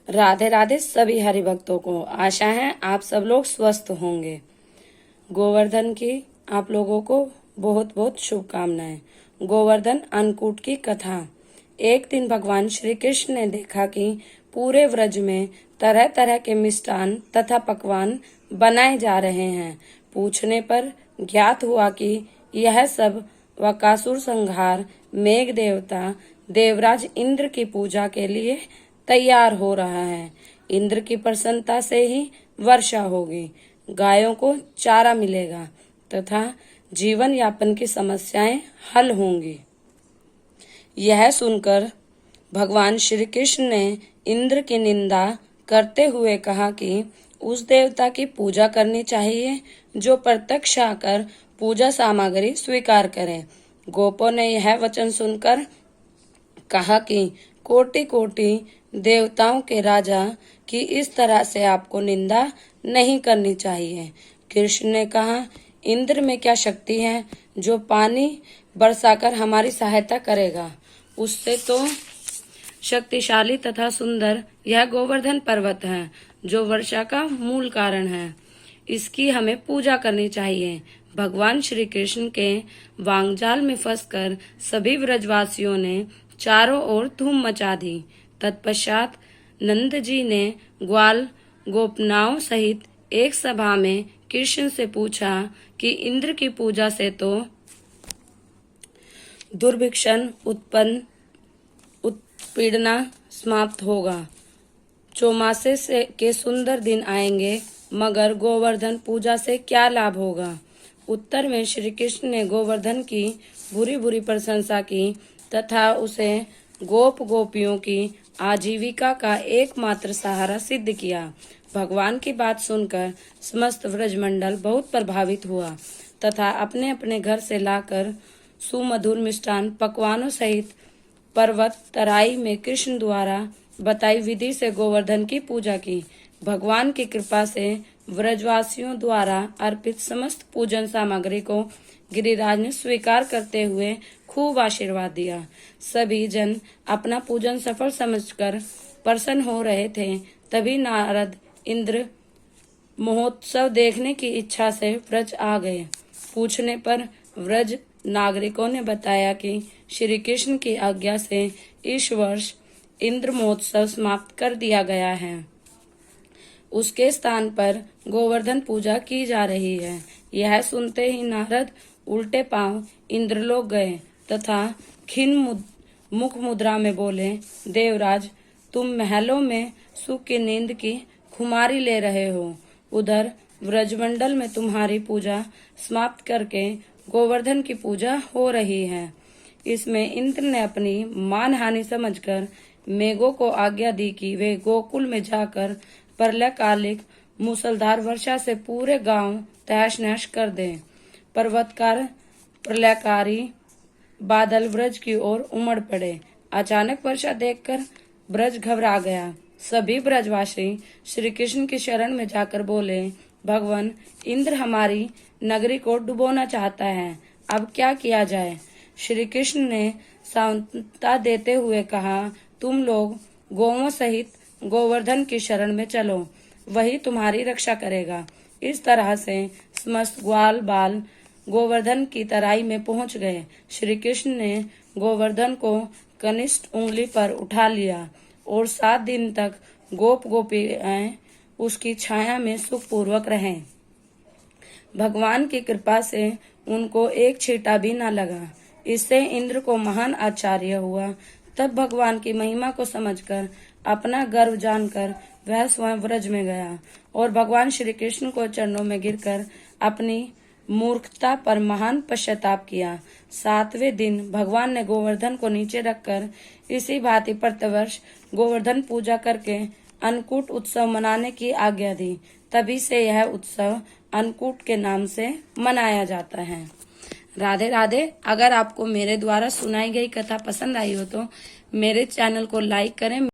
राधे राधे सभी हरि भक्तों को। आशा है आप सब लोग स्वस्थ होंगे। गोवर्धन की आप लोगों को बहुत बहुत शुभकामनाएं। गोवर्धन अन्नकूट की कथा। एक दिन भगवान श्री कृष्ण ने देखा कि पूरे व्रज में तरह तरह के मिष्टान तथा पकवान बनाए जा रहे हैं। पूछने पर ज्ञात हुआ कि यह सब वकासुर संहार मेघ देवता देवराज इंद्र की पूजा के लिए तैयार हो रहा है। इंद्र की प्रसन्नता से ही वर्षा होगी, गायों को चारा मिलेगा तथा जीवन यापन की समस्याएं हल होंगी। यह सुनकर भगवान श्री कृष्ण ने इंद्र की निंदा करते हुए कहा कि उस देवता की पूजा करनी चाहिए जो प्रत्यक्ष आकर पूजा सामग्री स्वीकार करे। गोपों ने यह वचन सुनकर कहा कि कोटि कोटि देवताओं के राजा की इस तरह से आपको निंदा नहीं करनी चाहिए। कृष्ण ने कहा, इंद्र में क्या शक्ति है जो पानी बरसाकर हमारी सहायता करेगा। उससे तो शक्तिशाली तथा सुंदर यह गोवर्धन पर्वत है जो वर्षा का मूल कारण है। इसकी हमें पूजा करनी चाहिए। भगवान श्री कृष्ण के वांगजाल में फंसकर सभी व्रजवासियों ने चारों ओर धूम मचा दी। तत्पश्चात नंद जी ने ग्वाल गोपनाओं सहित एक सभा में कृष्ण से पूछा कि इंद्र की पूजा से तो दुर्भिक्षण उत्पीड़ना समाप्त होगा, चौमासे से के सुंदर दिन आएंगे, मगर गोवर्धन पूजा से क्या लाभ होगा। उत्तर में श्री कृष्ण ने गोवर्धन की बुरी बुरी प्रशंसा की तथा उसे गोप गोपियों की आजीविका का एकमात्र सहारा सिद्ध किया। भगवान की बात सुनकर समस्त व्रजमंडल बहुत प्रभावित हुआ तथा अपने अपने घर से लाकर सुमधुर मिष्टान पकवानों सहित पर्वत तराई में कृष्ण द्वारा बताई विधि से गोवर्धन की पूजा की। भगवान की कृपा से व्रजवासियों द्वारा अर्पित समस्त पूजन सामग्री को गिरिराज ने स्वीकार करते हुए खूब आशीर्वाद दिया। सभी जन अपना पूजन सफल समझकर प्रसन्न हो रहे थे। तभी नारद इंद्र महोत्सव देखने की इच्छा से व्रज आ गए। पूछने पर व्रज नागरिकों ने बताया कि श्री कृष्ण की आज्ञा से इस वर्ष इंद्र महोत्सव समाप्त कर दिया गया है। उसके स्थान पर गोवर्धन पूजा की जा रही है। यह सुनते ही नारद उल्टे पांव इंद्रलोक गए तथा खिन्न मुख मुद्रा में बोले, देवराज, तुम महलों में सुख की नींद की खुमारी ले रहे हो, उधर व्रजमंडल में तुम्हारी पूजा समाप्त करके गोवर्धन की पूजा हो रही है। इसमें इंद्र ने अपनी मानहानि समझकर मेघों को आज्ञा दी कि वे गोकुल में जाकर प्रलयकालिक मूसलधार वर्षा से पूरे गांव तहस नहस कर दें। पर्वतकार प्रलयकारी बादल ब्रज की ओर उमड़ पड़े। अचानक वर्षा देखकर ब्रज घबरा गया। सभी ब्रजवासी श्री कृष्ण की शरण में जाकर बोले, भगवान, इंद्र हमारी नगरी को डुबोना चाहता है, अब क्या किया जाए। श्री कृष्ण ने सांत्वना देते हुए कहा, तुम लोग गौओं सहित गोवर्धन की शरण में चलो, वही तुम्हारी रक्षा करेगा। इस तरह से समस्त ग्वाल बाल गोवर्धन की तराई में पहुंच गए। श्री कृष्ण ने गोवर्धन को कनिष्ठ उंगली पर उठा लिया और 7 दिन तक गोप गोपियां उसकी छाया में सुखपूर्वक रहें। भगवान की कृपा से उनको एक छींटा भी न लगा। इससे इंद्र को महान आश्चर्य हुआ। तब भगवान की महिमा को समझकर अपना गर्व जानकर वह स्वयं व्रज में गया और भगवान श्री कृष्ण को चरणों में गिरकर अपनी मूर्खता पर महान पश्चाताप किया। 7वें दिन भगवान ने गोवर्धन को नीचे रखकर इसी भांति प्रतिवर्ष गोवर्धन पूजा करके अन्नकूट उत्सव मनाने की आज्ञा दी। तभी से यह उत्सव अन्नकूट के नाम से मनाया जाता है। राधे राधे। अगर आपको मेरे द्वारा सुनाई गई कथा पसंद आई हो तो मेरे चैनल को लाइक करें।